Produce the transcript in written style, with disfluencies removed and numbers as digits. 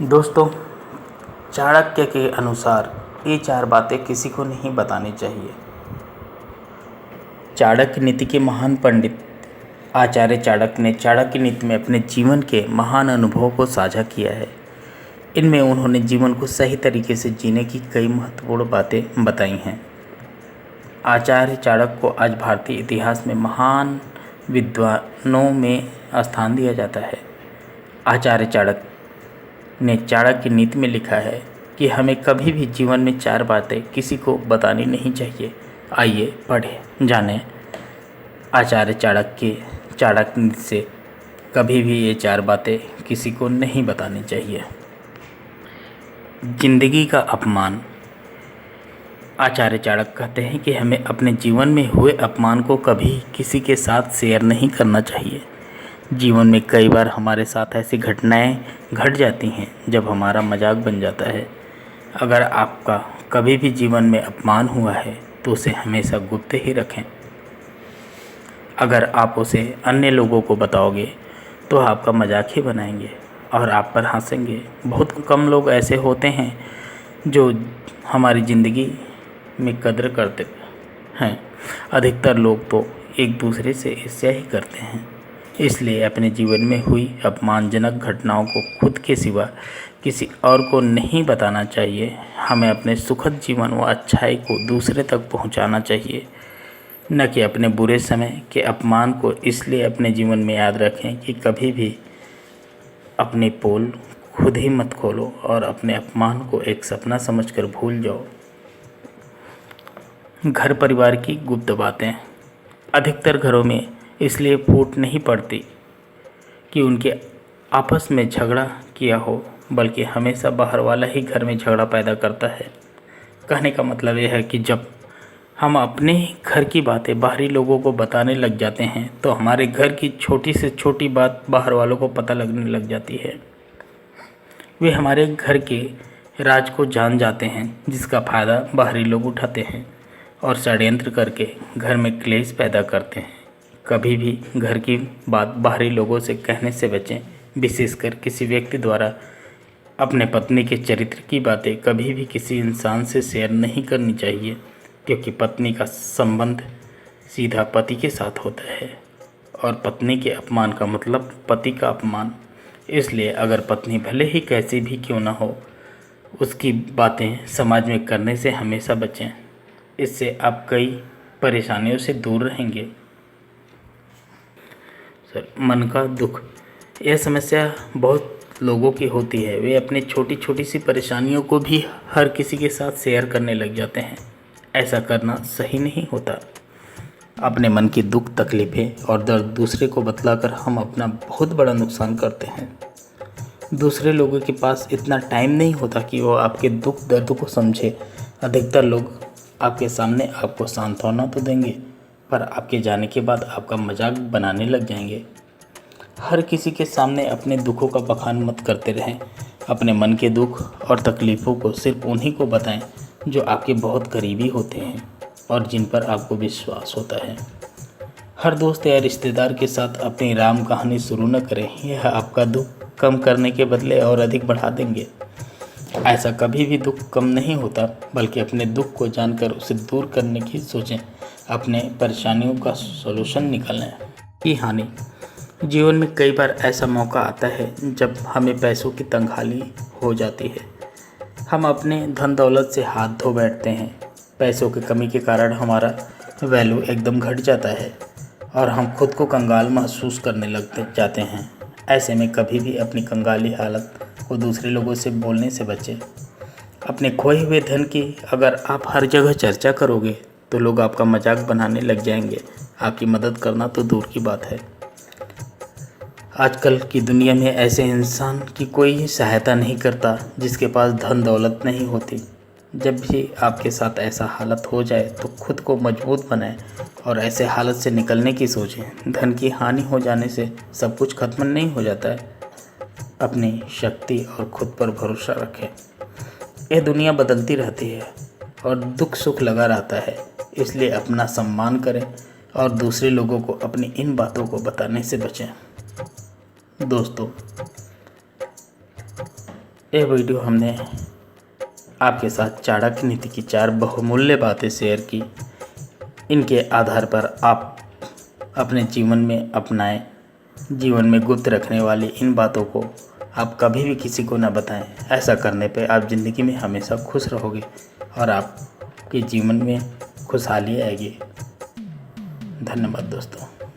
दोस्तों, चाणक्य के अनुसार ये 4 बातें किसी को नहीं बतानी चाहिए। चाणक्य नीति के महान पंडित आचार्य चाणक्य ने चाणक्य नीति में अपने जीवन के महान अनुभवों को साझा किया है। इनमें उन्होंने जीवन को सही तरीके से जीने की कई महत्वपूर्ण बातें बताई हैं। आचार्य चाणक्य को आज भारतीय इतिहास में महान विद्वानों में स्थान दिया जाता है। आचार्य चाणक्य ने चाणक्य नीति में लिखा है कि हमें कभी भी जीवन में 4 बातें किसी को बतानी नहीं चाहिए। आइए पढ़ें जानें आचार्य चाणक्य नीति से कभी भी ये 4 बातें किसी को नहीं बतानी चाहिए। जिंदगी का अपमान। आचार्य चाणक्य कहते हैं कि हमें अपने जीवन में हुए अपमान को कभी किसी के साथ शेयर नहीं करना चाहिए। जीवन में कई बार हमारे साथ ऐसी घटनाएं घट जाती हैं जब हमारा मजाक बन जाता है। अगर आपका कभी भी जीवन में अपमान हुआ है तो उसे हमेशा गुप्त ही रखें। अगर आप उसे अन्य लोगों को बताओगे तो आपका मजाक ही बनाएंगे और आप पर हंसेंगे। बहुत कम लोग ऐसे होते हैं जो हमारी ज़िंदगी में कदर करते हैं। अधिकतर लोग तो एक दूसरे से ईर्ष्या ही करते हैं। इसलिए अपने जीवन में हुई अपमानजनक घटनाओं को खुद के सिवा किसी और को नहीं बताना चाहिए। हमें अपने सुखद जीवन व अच्छाई को दूसरे तक पहुंचाना चाहिए, न कि अपने बुरे समय के अपमान को। इसलिए अपने जीवन में याद रखें कि कभी भी अपनी पोल खुद ही मत खोलो और अपने अपमान को एक सपना समझकर भूल जाओ। घर परिवार की गुप्त बातें। अधिकतर घरों में इसलिए फूट नहीं पड़ती कि उनके आपस में झगड़ा किया हो, बल्कि हमेशा बाहर वाला ही घर में झगड़ा पैदा करता है। कहने का मतलब यह है कि जब हम अपने घर की बातें बाहरी लोगों को बताने लग जाते हैं तो हमारे घर की छोटी से छोटी बात बाहर वालों को पता लगने लग जाती है। वे हमारे घर के राज को जान जाते हैं, जिसका फ़ायदा बाहरी लोग उठाते हैं और षड्यंत्र करके घर में क्लेश पैदा करते हैं। कभी भी घर की बात बाहरी लोगों से कहने से बचें। विशेषकर किसी व्यक्ति द्वारा अपने पत्नी के चरित्र की बातें कभी भी किसी इंसान से शेयर नहीं करनी चाहिए, क्योंकि पत्नी का संबंध सीधा पति के साथ होता है और पत्नी के अपमान का मतलब पति का अपमान। इसलिए अगर पत्नी भले ही कैसी भी क्यों ना हो, उसकी बातें समाज में करने से हमेशा बचें। इससे आप कई परेशानियों से दूर रहेंगे। मन का दुख। यह समस्या बहुत लोगों की होती है। वे अपनी छोटी छोटी सी परेशानियों को भी हर किसी के साथ शेयर करने लग जाते हैं। ऐसा करना सही नहीं होता। अपने मन की दुख तकलीफ़ें और दर्द दूसरे को बतलाकर हम अपना बहुत बड़ा नुकसान करते हैं। दूसरे लोगों के पास इतना टाइम नहीं होता कि वो आपके दुख दर्द को समझे। अधिकतर लोग आपके सामने आपको सांत्वना तो देंगे, पर आपके जाने के बाद आपका मजाक बनाने लग जाएंगे। हर किसी के सामने अपने दुखों का बखान मत करते रहें। अपने मन के दुख और तकलीफ़ों को सिर्फ उन्हीं को बताएं जो आपके बहुत करीबी होते हैं और जिन पर आपको विश्वास होता है। हर दोस्त या रिश्तेदार के साथ अपनी राम कहानी शुरू न करें। यह आपका दुख कम करने के बदले और अधिक बढ़ा देंगे। ऐसा कभी भी दुख कम नहीं होता, बल्कि अपने दुख को जानकर उसे दूर करने की सोचें। अपने परेशानियों का सॉल्यूशन निकालने की हानि। जीवन में कई बार ऐसा मौका आता है जब हमें पैसों की तंगहाली हो जाती है। हम अपने धन दौलत से हाथ धो बैठते हैं। पैसों की कमी के कारण हमारा वैल्यू एकदम घट जाता है और हम खुद को कंगाल महसूस करने लग जाते हैं। ऐसे में कभी भी अपनी कंगाली हालत को दूसरे लोगों से बोलने से बचें। अपने खोए हुए धन की अगर आप हर जगह चर्चा करोगे तो लोग आपका मजाक बनाने लग जाएंगे। आपकी मदद करना तो दूर की बात है। आजकल की दुनिया में ऐसे इंसान की कोई सहायता नहीं करता जिसके पास धन दौलत नहीं होती। जब भी आपके साथ ऐसा हालत हो जाए तो खुद को मजबूत बनाएं और ऐसे हालत से निकलने की सोचें। धन की हानि हो जाने से सब कुछ खत्म नहीं हो जाता है। अपनी शक्ति और खुद पर भरोसा रखें। यह दुनिया बदलती रहती है और दुख सुख लगा रहता है। इसलिए अपना सम्मान करें और दूसरे लोगों को अपनी इन बातों को बताने से बचें। दोस्तों, यह वीडियो हमने आपके साथ चाणक्य नीति की 4 बहुमूल्य बातें शेयर की। इनके आधार पर आप अपने जीवन में अपनाएं। जीवन में गुप्त रखने वाली इन बातों को आप कभी भी किसी को ना बताएं। ऐसा करने पे आप ज़िंदगी में हमेशा खुश रहोगे और आपके जीवन में खुशहाली आएगी। धन्यवाद दोस्तों।